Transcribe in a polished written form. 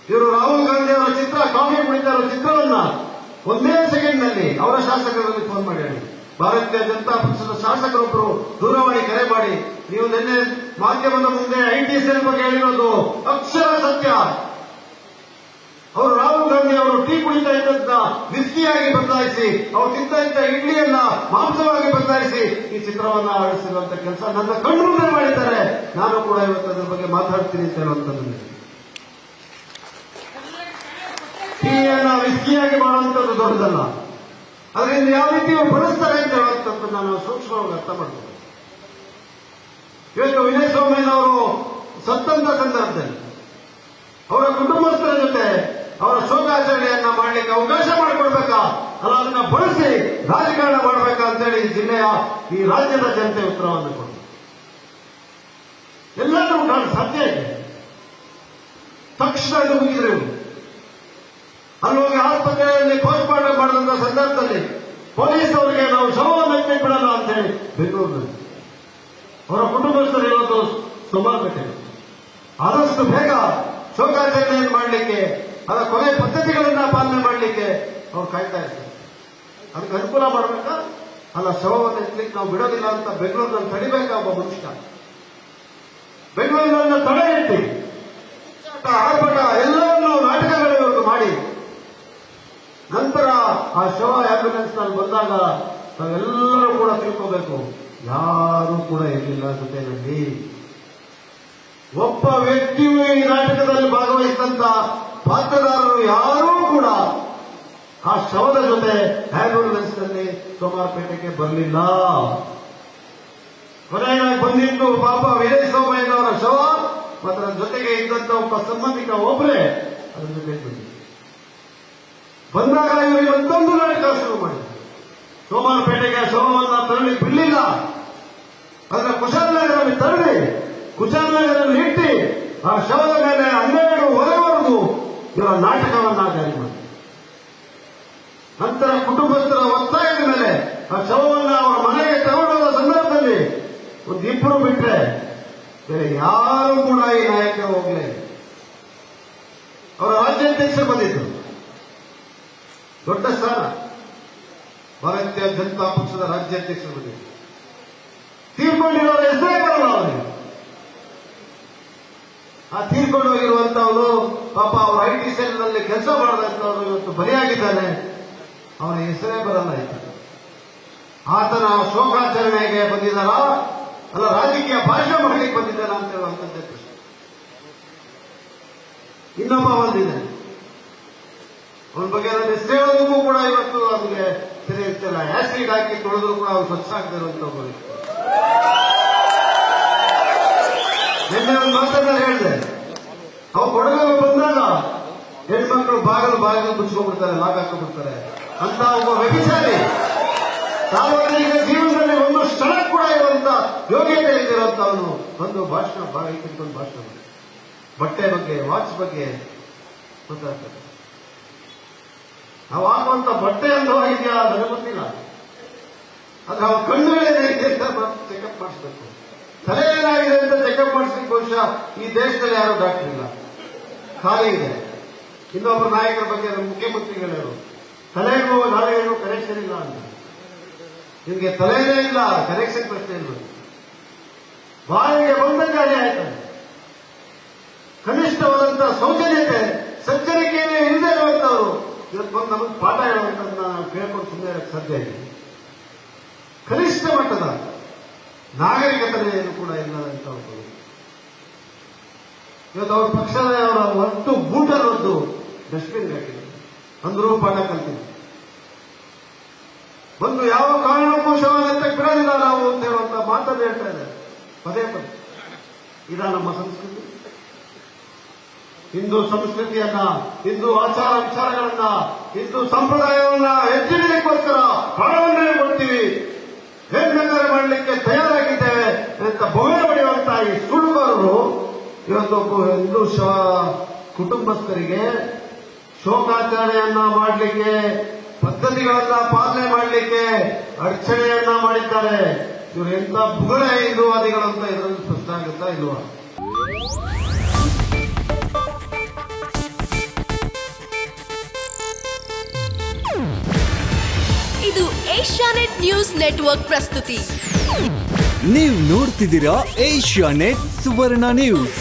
ಇವರು ರಾಹುಲ್ ಗಾಂಧಿ ಅವರ ಚಿತ್ರ ಕಾಫಿ ಕುಡಿತಾ ಇರೋ ಚಿತ್ರವನ್ನ ಒಂದೇ ಸೆಕೆಂಡ್ ನಲ್ಲಿ ಅವರ ಶಾಸಕರಲ್ಲಿ ಫೋನ್ ಮಾಡಿ ಹೇಳಿ. ಭಾರತೀಯ ಜನತಾ ಪಕ್ಷದ ಶಾಸಕರೊಬ್ಬರು ದೂರವಾಣಿ ಕರೆ ಮಾಡಿ, ನೀವು ನಿನ್ನೆ ಮಾಧ್ಯಮದ ಮುಂದೆ ಐಟಿ ಸೆಲ್ ಬಗ್ಗೆ ಹೇಳಿರೋದು ಅಕ್ಷರ ಸತ್ಯ. ಅವರು ರಾಹುಲ್ ಗಾಂಧಿ ಅವರು ಟೀ ಕುಡಿತಾ ಇದ್ದಂತ ವಿಸ್ಕಿಯಾಗಿ ಬದಲಾಯಿಸಿ, ಅವರು ತಿಂತ ಇದ್ದ ಇಡ್ಲಿಯನ್ನ ಮಾಂಸವಾಗಿ ಬದಲಾಯಿಸಿ ಈ ಚಿತ್ರವನ್ನ ಆಡಿಸಿರುವಂತ ಕೆಲಸ ನನ್ನ ಕಣ್ಣು ಮುಂದೆ ಮಾಡಿದ್ದಾರೆ. ನಾನು ಕೂಡ ಇವತ್ತು ಅದ್ರ ಬಗ್ಗೆ ಮಾತಾಡ್ತೀನಿ ಅಂತ ಹೇಳುವಂಥದ್ದು. ಟೀಯನ್ನ ವಿಸ್ಕಿಯಾಗಿ ಮಾಡುವಂಥದ್ದು ದೊಡ್ಡದಲ್ಲ, ಅದರಿಂದ ಯಾವ ರೀತಿ ಬಳಸ್ತಾರೆ ಅಂತ ಹೇಳುವಂಥದ್ದು ನಾನು ಸೂಕ್ಷ್ಮವಾಗಿ ಅರ್ಥ ಮಾಡ್ತೇನೆ. ಇವತ್ತು ವಿಜಯ ಸೋಮಯ್ಯನವರು ಸತ್ತಂತ ಸಂದರ್ಭದಲ್ಲಿ ಅವರ ಕುಟುಂಬಸ್ಥರ ಜೊತೆ ಅವರ ಶೋಕಾಚರಣೆಯನ್ನ ಮಾಡಲಿಕ್ಕೆ ಅವಕಾಶ ಮಾಡಿಕೊಡ್ಬೇಕಾ, ಅಲ್ಲ ಅದನ್ನ ಬಳಸಿ ರಾಜಕಾರಣ ಮಾಡಬೇಕಾ ಅಂತೇಳಿ ಈ ಜಿಲ್ಲೆಯ ಈ ರಾಜ್ಯದ ಜನತೆ ಉತ್ತರವನ್ನು ಕೊಡಿ. ಎಲ್ಲರೂ ಕಾಣ ಸಾಧ್ಯ ಇದೆ. ತಕ್ಷಣ ಅದು ಮುಗಿದ್ರೆ ಅಲ್ಲಿ ಹೋಗಿ ಆಸ್ಪತ್ರೆಯಲ್ಲಿ ಪೋಸ್ಟ್ ಮಾರ್ಟಮ್ ಮಾಡಿದಂತ ಸಂದರ್ಭದಲ್ಲಿ ಪೊಲೀಸ್ ಅವರಿಗೆ ನಾವು ಶವವನ್ನು ಬಿಡಲ್ಲ ಅಂತೇಳಿ ಬೆಂಗಳೂರಿನಲ್ಲಿ ಅವರ ಕುಟುಂಬಸ್ಥರು ಹೇಳೋದು ಸೋಮಾರ್ಪೇಟೆ. ಆದಷ್ಟು ಬೇಗ ಶೋಕಾಚರಣೆಯನ್ನು ಮಾಡಲಿಕ್ಕೆ, ಅದರ ಕೊನೆ ಪದ್ಧತಿಗಳನ್ನ ಪಾಲನೆ ಮಾಡಲಿಕ್ಕೆ ಅವ್ರು ಕಾಯ್ತಾ ಇರ್ತಾರೆ. ಅದಕ್ಕೆ ಅನುಕೂಲ ಮಾಡಬೇಕಾ, ಅಲ್ಲ ಶವವನ್ನು ಎತ್ತಲಿಕ್ಕೆ ನಾವು ಬಿಡೋದಿಲ್ಲ ಅಂತ ಬೆಂಗಳೂರಿನಲ್ಲಿ ತಡಿಬೇಕಾ ಒಬ್ಬ ಮನುಷ್ಯ. ಬೆಂಗಳೂರಿನ ತಡೆ ಇಟ್ಟು ಆರ್ಭಟ ಎಲ್ಲವನ್ನೂ ನಾಟಕಗಳವರೆಗೂ ಮಾಡಿ ನಂತರ ಆ ಶವ ಆಂಬ್ಯುಲೆನ್ಸ್ ನಲ್ಲಿ ಬಂದಾಗ ನಾವೆಲ್ಲರೂ ಕೂಡ ತಿಳ್ಕೋಬೇಕು, ಯಾರೂ ಕೂಡ ಇರಲಿಲ್ಲ ಜೊತೆಯಲ್ಲಿ. ಒಬ್ಬ ವ್ಯಕ್ತಿಯು ಈ ನಾಟಕದಲ್ಲಿ ಭಾಗವಹಿಸಿದಂತ ಪಾತ್ರದಾರರು ಯಾರೂ ಕೂಡ ಆ ಶವದ ಜೊತೆ ಆಂಬ್ಯುಲೆನ್ಸ್ ನಲ್ಲಿ ಸೋಮವಾರಪೇಟೆಗೆ ಬರಲಿಲ್ಲ. ಕೊನೆಯಾಗಿ ಬಂದಿದ್ದು ಪಾಪ ವಿಜಯ ಸೋಮಯ್ಯನವರ ಶವ ಮತ್ತು ಅದರ ಜೊತೆಗೆ ಇದ್ದಂತ ಒಬ್ಬ ಸಂಬಂಧಿಕ ಒಬ್ಬರೇ ಅದರ ಜೊತೆ ಬಂದಾಗ ಇವರು ಮತ್ತೊಂದು ನಾಟಕ ಶುರು ಮಾಡಿದ್ರು. ಸೋಮವಾರಪೇಟೆಗೆ ಶವವನ್ನು ತರಲಿ ಬಿಡಲಿಲ್ಲ, ಅದರ ಕುಶಾಲನಗರದಲ್ಲಿ ತರಲಿ, ಕುಶಾಲನಗರದಲ್ಲಿ ಇಟ್ಟು ಆ ಶವದ ಮೇಲೆ 12 ಹೊರವರೆಗೂ ಇವರ ನಾಟಕವನ್ನ ಜಾರಿ ಮಾಡಿ ನಂತರ ಕುಟುಂಬಸ್ಥರ ಒತ್ತಾಯದ ಮೇಲೆ ಆ ಶವವನ್ನು ಅವರ ಮನೆಗೆ ತಗೊಂಡೋದ ಸಂದರ್ಭದಲ್ಲಿ ಒಂದಿಬ್ಬರು ಬಿಟ್ರೆ ಬೇರೆ ಯಾರು ಕೂಡ ಈ ನಾಯಕರು ಹೋಗಲೇ. ಅವರ ರಾಜ್ಯಾಧ್ಯಕ್ಷರು ಬಂದಿದ್ರು, ದೊಡ್ಡ ಸ್ಥಾನ, ಭಾರತೀಯ ಜನತಾ ಪಕ್ಷದ ರಾಜ್ಯಾಧ್ಯಕ್ಷರು ಬಂದಿದ್ರು. ತೀರ್ಕೊಂಡಿರೋರ ಹೆಸರೇ ಬರಲ್ಲ ಅವರಿಗೆ. ಆ ತೀರ್ಕೊಂಡು ಹೋಗಿರುವಂತವನು ಪಾಪ ಅವರು ಐಟಿ ಸೆಲ್ ನಲ್ಲಿ ಕೆಲಸ ಮಾಡದಂತವನು ಇವತ್ತು ಬಲಿಯಾಗಿದ್ದಾನೆ, ಅವನ ಹೆಸರೇ ಬರಲ್ಲ. ಆತನ ಶೋಕಾಚರಣೆಗೆ ಬಂದಿದ್ದಾರ, ಅಲ್ಲ ರಾಜಕೀಯ ಭಾಷಣ ಮಾಡಲಿಕ್ಕೆ ಬಂದಿದ್ದಾನ ಅಂತ ಹೇಳುವಂಥದ್ದೇ ಪ್ರಶ್ನೆ. ಇನ್ನೊಬ್ಬ ಬಂದಿದೆ, ಅವನ ಬಗ್ಗೆ ನನ್ನ ಹೆಸರು ಹೇಳೋದಕ್ಕೂ ಕೂಡ ಇವತ್ತು ಅವನಿಗೆ ಸರಿ ಇರ್ತಿಲ್ಲ. ಆಸಿಡ್ ಹಾಕಿ ತೊಳೆದ್ರು ಕೂಡ ಅವ್ರು ಸ್ವಚ್ಛ ಆಗ್ತಾ ಇರುವಂತ ಒಬ್ಬ ವ್ಯಕ್ತಿ. ನಿನ್ನೆ ಒಂದು ಮಾತನ್ನ ಹೇಳಿದೆ, ಅವು ಕೊಡಗಲು ಬಂದಾಗ ಹೆಣ್ಮಕ್ಳು ಬಾಗಿಲು ಮುಚ್ಕೊಂಡ್ಬಿಡ್ತಾರೆ, ಲಾಕ್ ಹಾಕೊಂಡ್ಬಿಡ್ತಾರೆ ಅಂತ ಒಬ್ಬ ವ್ಯಭಿಚಾರಿ, ಸಾರ್ವಜನಿಕ ಜೀವನದಲ್ಲಿ ಒಂದು ಕ್ಷಣ ಕೂಡ ಇರುವಂತ ಯೋಗ್ಯತೆ ಇದ್ದಿರುವಂತವನು ಒಂದು ಭಾಷಣ ಬಾಗಿಲು ಭಾಷಣ ಮಾಡಿ ಬಟ್ಟೆ ಬಗ್ಗೆ, ವಾಚ್ ಬಗ್ಗೆ ಗೊತ್ತಾಗ್ತದೆ. ನಾವು ಹಾಕುವಂತ ಬಟ್ಟೆ ಅಂದವಾಗಿದೆಯಾ ನನಗೆ ಗೊತ್ತಿಲ್ಲ, ಆದ್ರೆ ಅವ್ರ ಕಣ್ಣುಗಳೇನಾಗಿದೆ ಅಂತ ಚೆಕಪ್ ಮಾಡಿಸ್ಬೇಕು. ತಲೆ ಏನಾಗಿದೆ ಅಂತ ಚೆಕಪ್ ಮಾಡಿಸ್ಲಿಕ್ಕೆ ಬಹುಶಃ ಈ ದೇಶದಲ್ಲಿ ಯಾರು ಡಾಕ್ಟರ್ ಇಲ್ಲ, ಖಾಲಿ ಇದೆ. ಇನ್ನೊಬ್ಬರ ನಾಯಕರ ಬಗ್ಗೆ ಮುಖ್ಯಮಂತ್ರಿಗಳು ಹೇಳು, ತಲೆಗೂ ನಾಳೆಗೂ ಕನೆಕ್ಷನ್ ಇಲ್ಲ ಅಂತ. ನಿಮ್ಗೆ ತಲೆನೇ ಇಲ್ಲ, ಕನೆಕ್ಷನ್ ಪ್ರಶ್ನೆ ಇಲ್ಲ. ಬಾಯಿಗೆ ಬಂದಂಗೆ ಅದೇ ಆಯ್ತಾನೆ. ಕನಿಷ್ಠವಾದಂತಹ ಸೌಜನ್ಯತೆ, ಸಜ್ಜನಿಕೆಯೇ ಇಲ್ಲದೆ ಇರುವಂತವರು ಇವತ್ತು ಬಂದು ನಮಗೆ ಪಾಠ ಹೇಳುವಂತದನ್ನ ನಾವು ಕೇಳ್ಕೊಂಡು ಸುಮ್ಮನೆ ಇರಕ್ಕೆ ಸಾಧ್ಯ ಇದೆ. ಕನಿಷ್ಠ ಮಟ್ಟದ ನಾಗರಿಕತೆಯನ್ನು ಕೂಡ ಇಲ್ಲದಂತವರು ಇವತ್ತು ಅವ್ರ ಪಕ್ಷದ ಅವರ ಒಂದು ಬೂಟರ್ ಒಂದು ಡಸ್ಟ್ಬಿನ್ ಹಾಕಿದ್ರು, ಅಂದ್ರೂ ಪಾಠ ಕಲ್ತಿದ್ರು. ಒಂದು ಯಾವ ಕಾರಣಕ್ಕೂ ಶವನಂತೆ ಬಿಡೋದಿಲ್ಲ ನಾವು ಅಂತ ಹೇಳುವಂತ ಮಾತನ್ನು ಹೇಳ್ತಾ ಇದ್ದಾರೆ ಪದೇ ಪದೇ. ಇದ ನಮ್ಮ ಸಂಸ್ಕೃತಿ. ಹಿಂದೂ ಸಂಸ್ಕೃತಿಯನ್ನ, ಹಿಂದೂ ಆಚಾರ ವಿಚಾರಗಳನ್ನ, ಹಿಂದೂ ಸಂಪ್ರದಾಯವನ್ನ ಎತ್ತಿಡಲಿಕ್ಕೋಸ್ಕರ ಪ್ರಾಣವನ್ನೇ ಕೊಡ್ತೀವಿ, ಹೆಣ್ಣೆಂದರೆ ಮಾಡಲಿಕ್ಕೆ ತಯಾರಾಗಿದ್ದೇವೆ ಅಂತ ಬೊಮ್ಮೆ ಬಡಿಯುವಂತ ಈ ಸುಳ್ಳುಗಾರರು ಇವತ್ತೊಬ್ಬ ಹಿಂದೂ ಕುಟುಂಬಸ್ಥರಿಗೆ ಶೋಕಾಚರಣೆಯನ್ನ ಮಾಡಲಿಕ್ಕೆ, ಪದ್ಧತಿಗಳನ್ನ ಪಾಲನೆ ಮಾಡಲಿಕ್ಕೆ ಅಡಚಣೆಯನ್ನ ಮಾಡಿದ್ದಾರೆ. ಇವರು ಎಂತ ಬುಗುಳ ಹಿಂದೂವಾದಿಗಳಂತ ಇದರಲ್ಲಿ ಸ್ಪಷ್ಟ ಆಗುತ್ತಾ ಇಲ್ವಾ? ಏಷ್ಯಾನೆಟ್ ನ್ಯೂಸ್ ನೆಟ್ವರ್ಕ್ ಪ್ರಸ್ತುತಿ. ನೀವು ನೋಡ್ತಿದ್ದೀರಾ ಏಷ್ಯಾನೆಟ್ ಸುವರ್ಣ ನ್ಯೂಸ್.